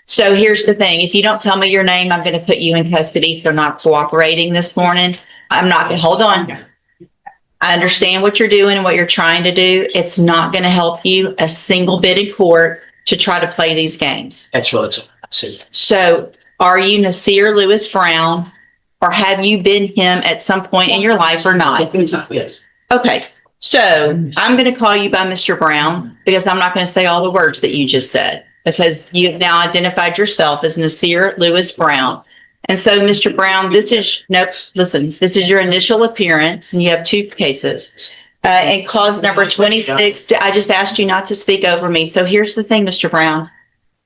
So here's the thing. If you don't tell me your name, I'm going to put you in custody for not cooperating this morning. I'm not going to, hold on. I understand what you're doing and what you're trying to do. It's not going to help you a single bit in court to try to play these games. That's right. So are you Nasir Lewis Brown, or have you been him at some point in your life or not? Yes. Okay. So I'm going to call you by Mr. Brown because I'm not going to say all the words that you just said, because you've now identified yourself as Nasir Lewis Brown. And so, Mr. Brown, this is your initial appearance, and you have two cases. And cause number 26, I just asked you not to speak over me. So here's the thing, Mr. Brown.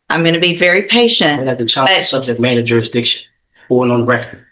I'm going to be very patient. And at the child subject matter jurisdiction, going on record.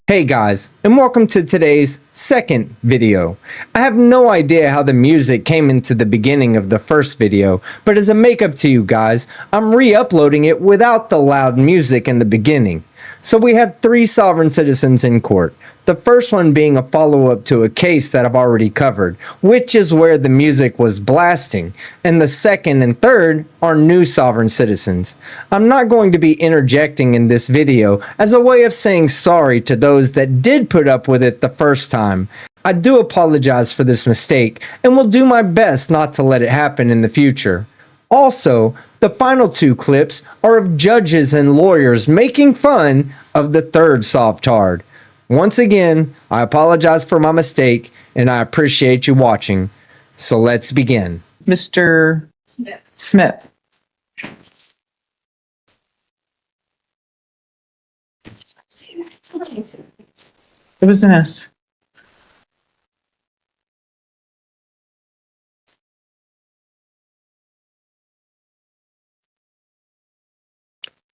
Hey guys, and welcome to today's second video. I have no idea how the music came into the beginning of the first video, but as a makeup to you guys, I'm re-uploading it without the loud music in the beginning. So we have three sovereign citizens in court. The first one being a follow-up to a case that I've already covered, which is where the music was blasting. And the second and third are new sovereign citizens. I'm not going to be interjecting in this video as a way of saying sorry to those that did put up with it the first time. I do apologize for this mistake and will do my best not to let it happen in the future. Also, the final two clips are of judges and lawyers making fun of the third Sovtard. Once again, I apologize for my mistake and I appreciate you watching. So let's begin. Mr. Smith. It was an S.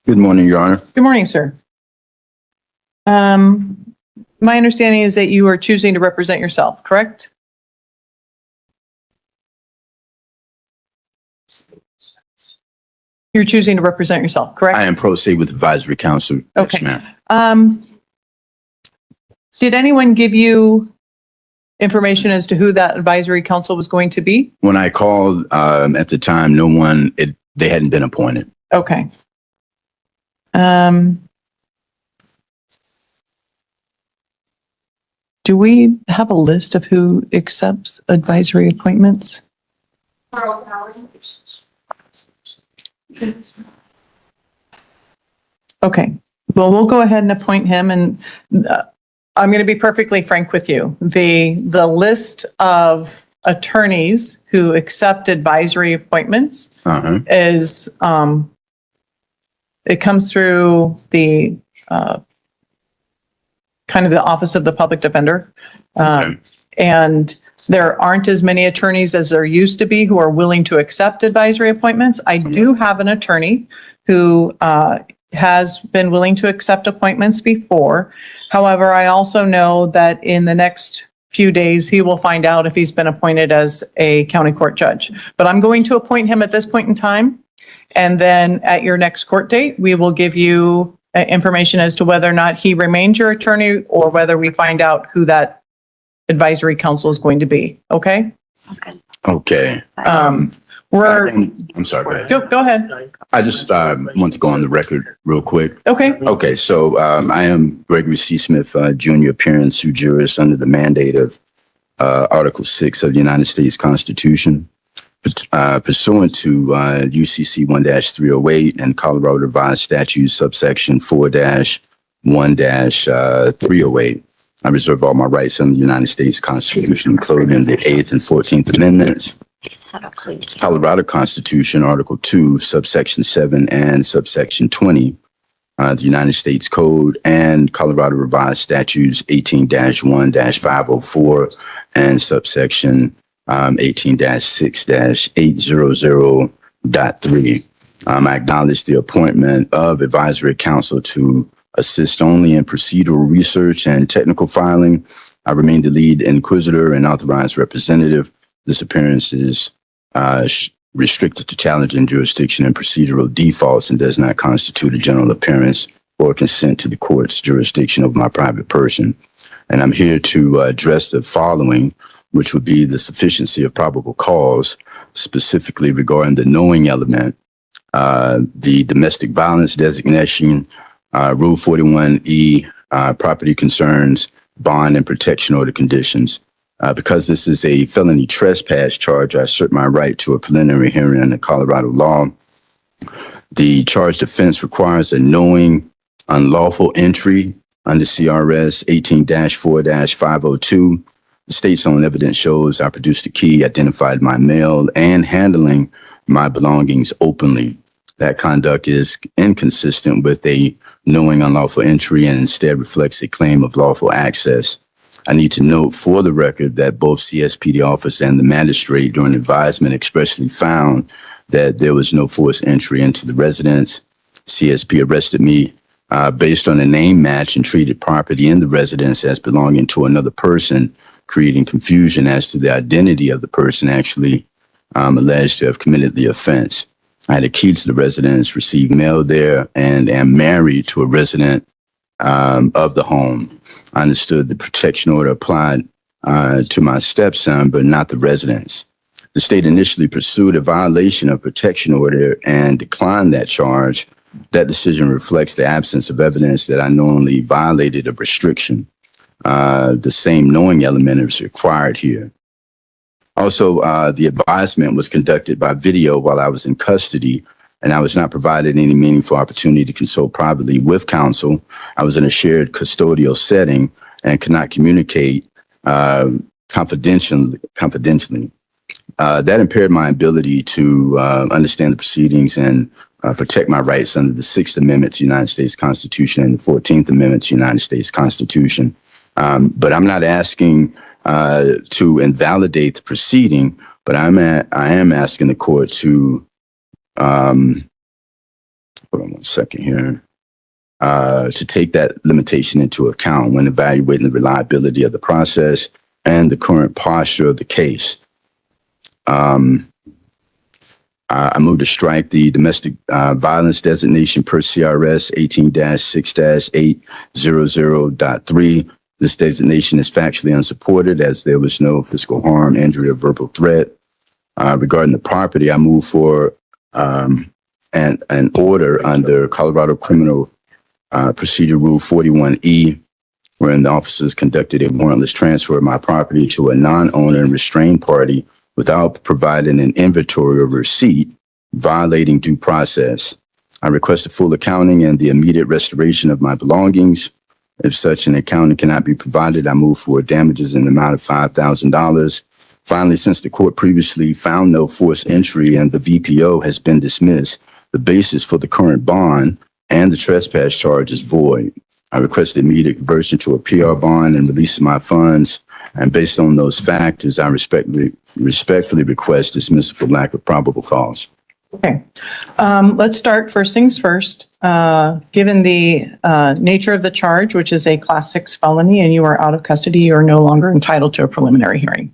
Good morning, Your Honor. Good morning, sir. My understanding is that you are choosing to represent yourself, correct? You're choosing to represent yourself, correct? I am pro se with advisory counsel. Okay. Yes, ma'am. Did anyone give you information as to who that advisory council was going to be? When I called at the time, they hadn't been appointed. Okay. Do we have a list of who accepts advisory appointments? Okay, well, we'll go ahead and appoint him, and I'm going to be perfectly frank with you. The list of attorneys who accept advisory appointments is, it comes through the kind of the Office of the Public Defender. And there aren't as many attorneys as there used to be who are willing to accept advisory appointments. I do have an attorney who has been willing to accept appointments before. However, I also know that in the next few days, he will find out if he's been appointed as a county court judge. But I'm going to appoint him at this point in time. And then at your next court date, we will give you information as to whether or not he remains your attorney or whether we find out who that advisory council is going to be. Okay? Sounds good. Okay. I'm sorry. Go ahead. I just want to go on the record real quick. Okay. Okay. So I am Gregory C. Smith, Jr., appearing sui juris under the mandate of Article 6 of the United States Constitution. Pursuant to UCC 1-308 and Colorado Revised Statute subsection 4-1-308, I reserve all my rights under the United States Constitution, including the 8th and 14th Amendments, Colorado Constitution, Article 2, subsection 7 and subsection 20, the United States Code, and Colorado Revised Statutes 18-1-504 and subsection 18-6-800.3. I acknowledge the appointment of advisory counsel to assist only in procedural research and technical filing. I remain the lead inquisitor and authorized representative. This appearance is restricted to challenging jurisdiction and procedural defaults and does not constitute a general appearance or consent to the court's jurisdiction of my private person. And I'm here to address the following, which would be the sufficiency of probable cause, specifically regarding the knowing element the domestic violence designation, Rule 41E, property concerns, bond and protection order conditions. Because this is a felony trespass charge, I assert my right to a preliminary hearing under Colorado law. The charged offense requires a knowing unlawful entry under CRS 18-4-502. The state's own evidence shows I produced a key, identified my mail, and handling my belongings openly. That conduct is inconsistent with a knowing unlawful entry and instead reflects a claim of lawful access. I need to note for the record that both CSPD officer and the magistrate during advisement expressly found that there was no forced entry into the residence. CSP arrested me based on a name match and treated property in the residence as belonging to another person, creating confusion as to the identity of the person actually alleged to have committed the offense. I had a key to the residence, received mail there, and am married to a resident of the home. I understood the protection order applied to my stepson, but not the residence. The state initially pursued a violation of protection order and declined that charge. That decision reflects the absence of evidence that I knowingly violated a restriction. The same knowing element is required here. Also, the advisement was conducted by video while I was in custody, and I was not provided any meaningful opportunity to consult privately with counsel. I was in a shared custodial setting and could not communicate confidentially. That impaired my ability to understand the proceedings and protect my rights under the 6th Amendment to the United States Constitution and the 14th Amendment to the United States Constitution. But I'm not asking to invalidate the proceeding, but I am asking the court to hold on one second here, to take that limitation into account when evaluating the reliability of the process and the current posture of the case. I move to strike the domestic violence designation per CRS 18-6-800.3. This designation is factually unsupported as there was no physical harm, injury, or verbal threat. Regarding the property, I move for an order under Colorado Criminal Procedure Rule 41E, wherein the officers conducted a warrantless transfer of my property to a non-owner and restrained party without providing an inventory or receipt, violating due process. I request a full accounting and the immediate restoration of my belongings. If such an accounting cannot be provided, I move for damages in the amount of $5,000. Finally, since the court previously found no forced entry and the VPO has been dismissed, the basis for the current bond and the trespass charge is void. I request the immediate conversion to a PR bond and release of my funds. And based on those factors, I respectfully request dismissal for lack of probable cause. Okay. Let's start first things first. Given the nature of the charge, which is a Class 6 felony, and you are out of custody, you are no longer entitled to a preliminary hearing.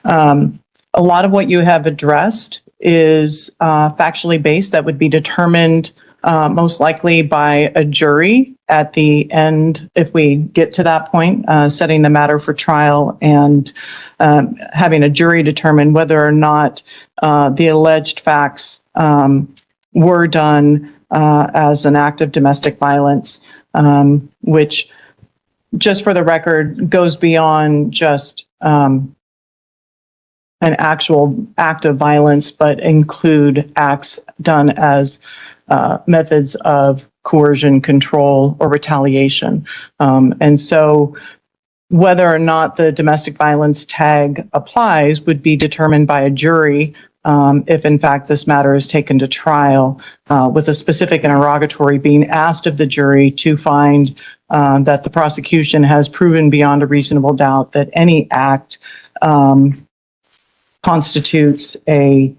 A lot of what you have addressed is factually based that would be determined most likely by a jury at the end, if we get to that point, setting the matter for trial and having a jury determine whether or not the alleged facts were done as an act of domestic violence, which, just for the record, goes beyond just an actual act of violence, but include acts done as methods of coercion, control, or retaliation. And so whether or not the domestic violence tag applies would be determined by a jury if in fact this matter is taken to trial, with a specific interrogatory being asked of the jury to find that the prosecution has proven beyond a reasonable doubt that any act constitutes a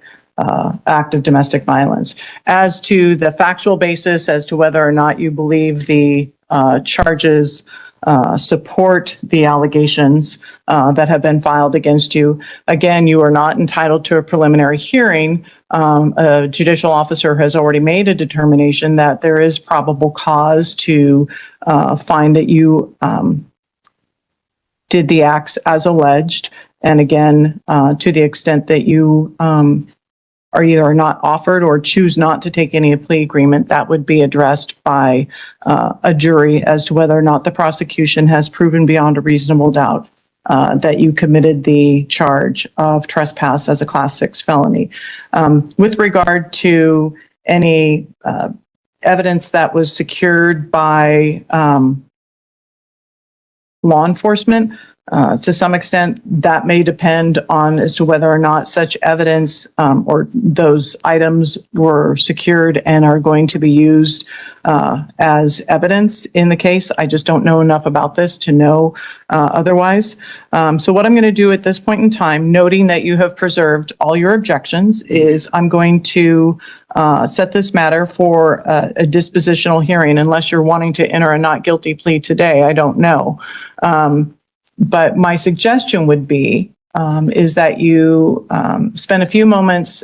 act of domestic violence. As to the factual basis, as to whether or not you believe the charges support the allegations that have been filed against you, again, you are not entitled to a preliminary hearing. A judicial officer has already made a determination that there is probable cause to find that you did the acts as alleged. And again, to the extent that you are either not offered or choose not to take any plea agreement, that would be addressed by a jury as to whether or not the prosecution has proven beyond a reasonable doubt that you committed the charge of trespass as a Class 6 felony. With regard to any evidence that was secured by law enforcement, to some extent, that may depend on as to whether or not such evidence or those items were secured and are going to be used as evidence in the case. I just don't know enough about this to know otherwise. So what I'm going to do at this point in time, noting that you have preserved all your objections, is I'm going to set this matter for a dispositional hearing, unless you're wanting to enter a not guilty plea today. I don't know. But my suggestion would be is that you spend a few moments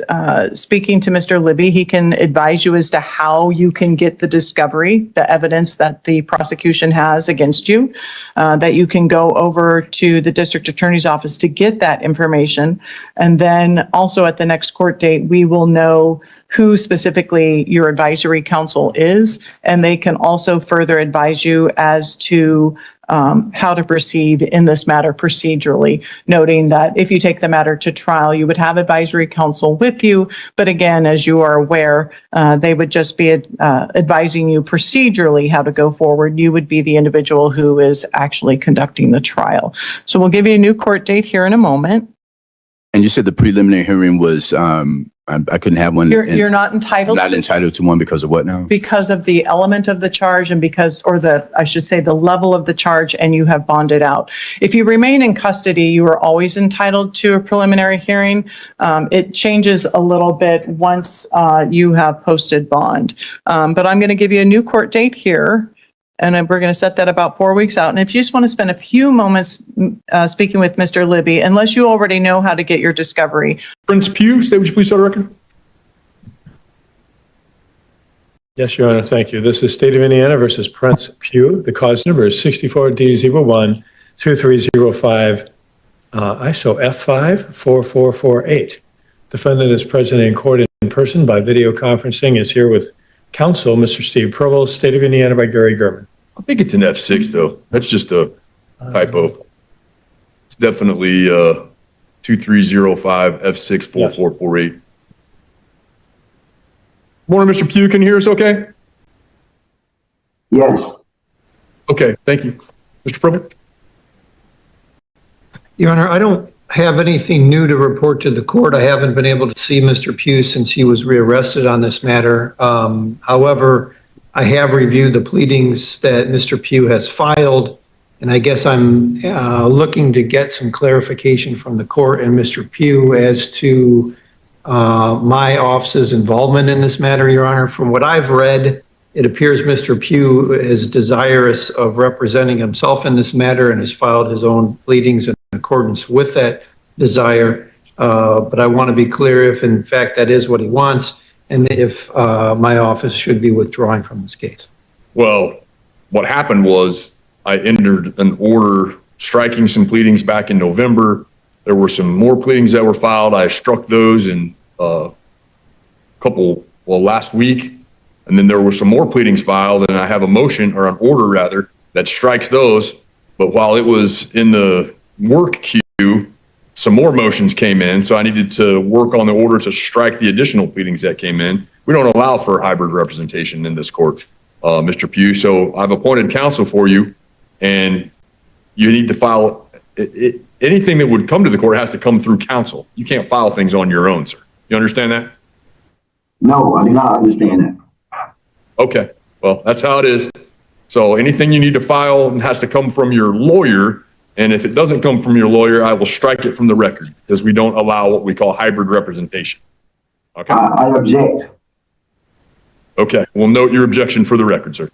speaking to Mr. Libby. He can advise you as to how you can get the discovery, the evidence that the prosecution has against you, that you can go over to the district attorney's office to get that information. And then also at the next court date, we will know who specifically your advisory counsel is, and they can also further advise you as to how to proceed in this matter procedurally, noting that if you take the matter to trial, you would have advisory counsel with you. But again, as you are aware, they would just be advising you procedurally how to go forward. You would be the individual who is actually conducting the trial. So we'll give you a new court date here in a moment. And you said the preliminary hearing was, I couldn't have one. You're not entitled. Not entitled to one because of what now? Because of the element of the charge and because, or I should say the level of the charge, and you have bonded out. If you remain in custody, you are always entitled to a preliminary hearing. It changes a little bit once you have posted bond. But I'm going to give you a new court date here. And then we're going to set that about 4 weeks out. And if you just want to spend a few moments speaking with Mr. Libby, unless you already know how to get your discovery. Prince Pugh, would you please start the record? Yes, Your Honor, thank you. This is State of Indiana versus Prince Pugh. The cause number is 64D012305, ISO F54448. Defendant is present in court in person by video conferencing, is here with counsel, Mr. Steve Provost, State of Indiana by Gary Gurman. I think it's an F6 though. That's just a typo. It's definitely 2305 F64448. Morning, Mr. Pugh. Can you hear us okay? Yes. Okay, thank you. Mr. Provost? Your Honor, I don't have anything new to report to the court. I haven't been able to see Mr. Pugh since he was rearrested on this matter. However, I have reviewed the pleadings that Mr. Pugh has filed, and I guess I'm looking to get some clarification from the court and Mr. Pugh as to my office's involvement in this matter, Your Honor. From what I've read, it appears Mr. Pugh is desirous of representing himself in this matter and has filed his own pleadings in accordance with that desire. But I want to be clear if in fact that is what he wants and if my office should be withdrawing from this case. Well, what happened was I entered an order striking some pleadings back in November. There were some more pleadings that were filed. I struck those in last week. And then there were some more pleadings filed, and I have a motion, or an order rather, that strikes those. But while it was in the work queue, some more motions came in, so I needed to work on the order to strike the additional pleadings that came in. We don't allow for hybrid representation in this court, Mr. Pugh. So I've appointed counsel for you, and you need to file anything that would come to the court has to come through counsel. You can't file things on your own, sir. You understand that? No, I do not understand that. Okay, well, that's how it is. So anything you need to file has to come from your lawyer. And if it doesn't come from your lawyer, I will strike it from the record because we don't allow what we call hybrid representation. Okay. I object. Okay, we'll note your objection for the record, sir.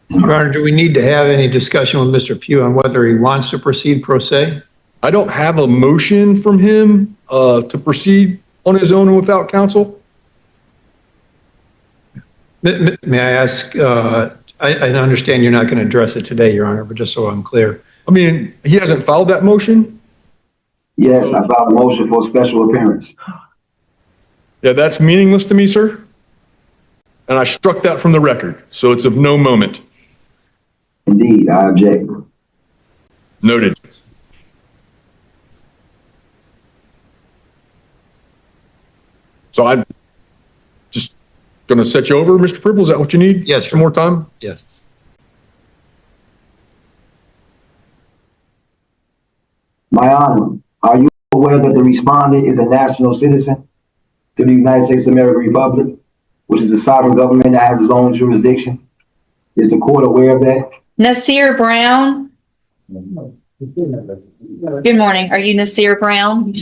Your Honor, do we need to have any discussion with Mr. Pugh on whether he wants to proceed pro se? I don't have a motion from him to proceed on his own and without counsel. May I ask, I understand you're not going to address it today, Your Honor, but just so I'm clear. I mean, he hasn't filed that motion. Yes, I filed a motion for a special appearance. Yeah, that's meaningless to me, sir. And I struck that from the record, so it's of no moment. Indeed, I object. Noted. So I'm just going to set you over, Mr. Purple. Is that what you need? Yes, Some more time? Yes. My Honor, are you aware that the respondent is a national citizen to the United States of America Republic, which is a sovereign government that has its own jurisdiction? Is the court aware of that? Nasir Brown? Good morning. Are you Nasir Brown?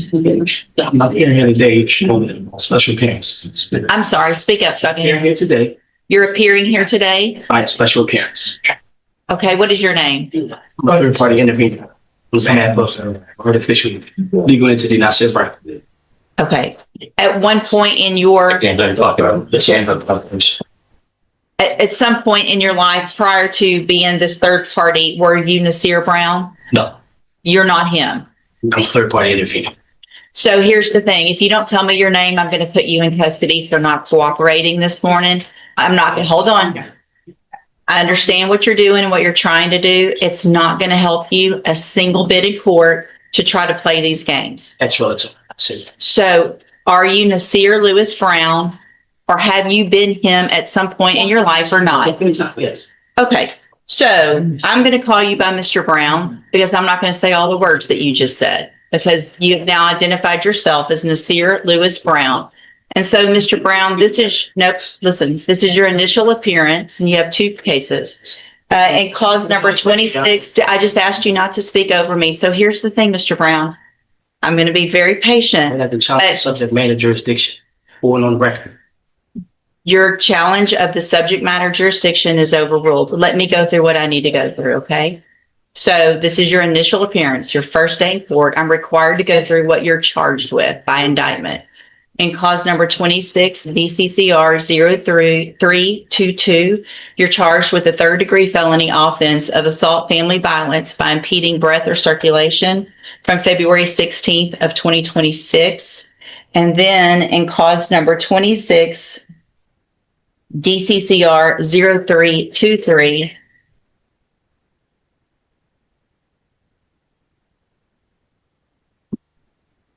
I'm not here today on special appearance. I'm sorry, speak up so I can hear you. Here today You're appearing here today? by special appearance. Okay, what is your name? I'm a third party intervener on behalf of artificial legal entity, Nasir Brown. Okay. At one point in your, And then talk about the chamber of others. at some point in your life prior to being this third party, were you Nasir Brown? No, You're not him. I'm a third party intervener. So here's the thing. If you don't tell me your name, I'm going to put you in custody for not cooperating this morning. I'm not going to, hold on. I understand what you're doing and what you're trying to do. It's not going to help you a single bit in court to try to play these games. That's relative. So are you Nasir Lewis Brown, or have you been him at some point in your life or not? Yes. Okay. So I'm going to call you by Mr. Brown because I'm not going to say all the words that you just said, because you've now identified yourself as Nasir Lewis Brown. And so, Mr. Brown, this is your initial appearance, and you have two cases. And cause number 26, I just asked you not to speak over me. So here's the thing, Mr. Brown. I'm going to be very patient. And at the child subject matter jurisdiction, going on record. Your challenge of the subject matter jurisdiction is overruled. Let me go through what I need to go through, okay? So this is your initial appearance, your first day in court. I'm required to go through what you're charged with by indictment. In cause number 26, DCCR 0322, you're charged with a third-degree felony offense of assault family violence by impeding breath or circulation from February 16th of 2026. And then in cause number 26, DCCR 0323,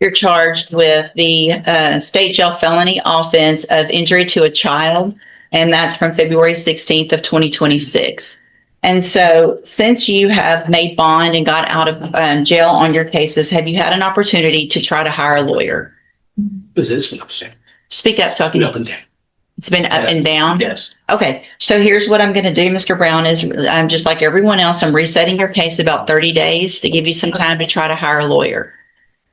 you're charged with the state jail felony offense of injury to a child, and that's from February 16th of 2026. And so since you have made bond and got out of jail on your cases, have you had an opportunity to try to hire a lawyer? This is what I'm saying. Speak up so I can. Up and down. It's been up and down? Yes. Okay, so here's what I'm going to do, Mr. Brown, is I'm just like everyone else. I'm resetting your case about 30 days to give you some time to try to hire a lawyer.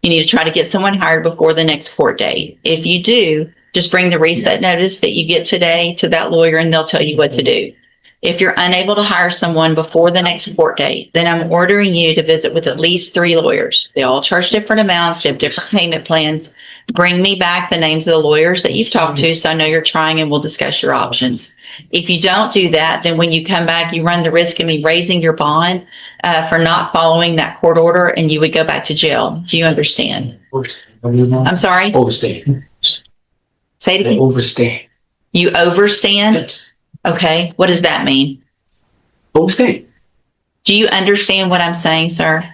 You need to try to get someone hired before the next court date. If you do, just bring the reset notice that you get today to that lawyer and they'll tell you what to do. If you're unable to hire someone before the next court date, then I'm ordering you to visit with at least 3 lawyers. They all charge different amounts, they have different payment plans. Bring me back the names of the lawyers that you've talked to so I know you're trying, and we'll discuss your options. If you don't do that, then when you come back, you run the risk of me raising your bond for not following that court order, and you would go back to jail. Do you understand? I'm sorry? Overstand. Say it again. Overstand. You overstand? Yes. Okay. What does that mean? Overstand. Do you understand what I'm saying, sir?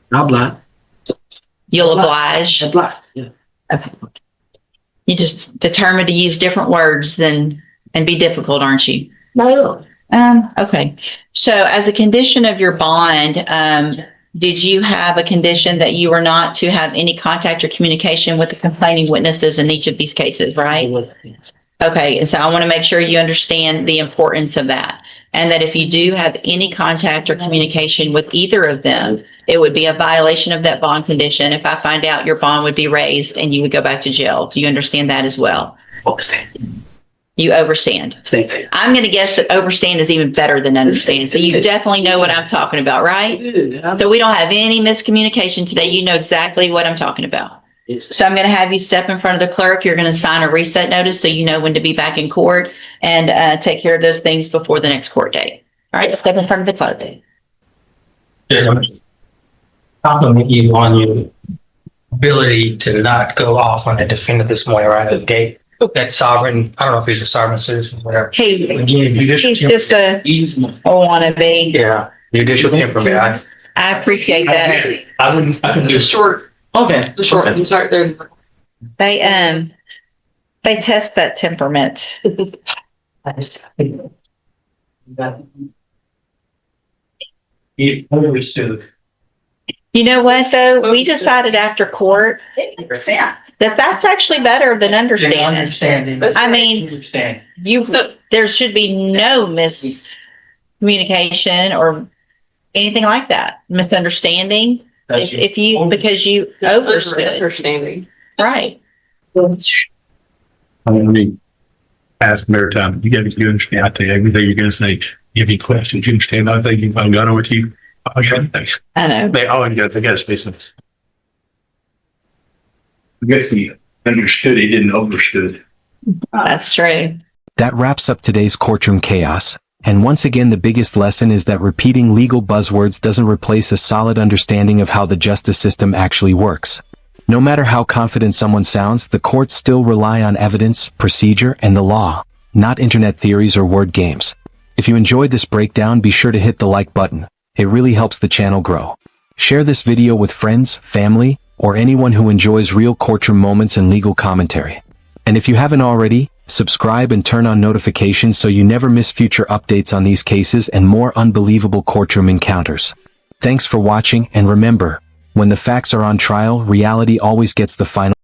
Not blind. You'll oblige. Blind. Yeah. Okay. You just determined to use different words and be difficult, aren't you? No. Okay. So as a condition of your bond, did you have a condition that you were not to have any contact or communication with the complaining witnesses in each of these cases, right? Okay. And so I want to make sure you understand the importance of that. And that if you do have any contact or communication with either of them, it would be a violation of that bond condition. If I find out, your bond would be raised and you would go back to jail. Do you understand that as well? Overstand. You overstand. Same thing. I'm going to guess that overstand is even better than understand. So you definitely know what I'm talking about, right? So we don't have any miscommunication today. You know exactly what I'm talking about. So I'm going to have you step in front of the clerk. You're going to sign a reset notice so you know when to be back in court and take care of those things before the next court date. All right, step in front of the clerk. Compliment you on your ability to not go off on a defendant this morning right out of the gate. That sovereign, I don't know if he's a sovereign citizen or whatever. He, Again, he's just a wannabe. yeah, judicial temperament. I appreciate that. I wouldn't do Short, Okay. the short ones right there. They test that temperament. You understood. You know what, though? We decided after court that that's actually better than understanding. Understanding. I mean, Understand. there should be no miscommunication or anything like that. Misunderstanding. If you, because you overstood. Understanding. Right. I mean, ask maritime. You understand. I tell you everything you're going to say. You have any questions? You understand everything? If I'm gone with you, I know. They always got to say something. I guess he understood. He didn't overstood. That's true. That wraps up today's courtroom chaos. And once again, the biggest lesson is that repeating legal buzzwords doesn't replace a solid understanding of how the justice system actually works. No matter how confident someone sounds, the courts still rely on evidence, procedure, and the law, not internet theories or word games. If you enjoyed this breakdown, be sure to hit the like button. It really helps the channel grow. Share this video with friends, family, or anyone who enjoys real courtroom moments and legal commentary. And if you haven't already, subscribe and turn on notifications so you never miss future updates on these cases and more unbelievable courtroom encounters. Thanks for watching, and remember, when the facts are on trial, reality always gets the final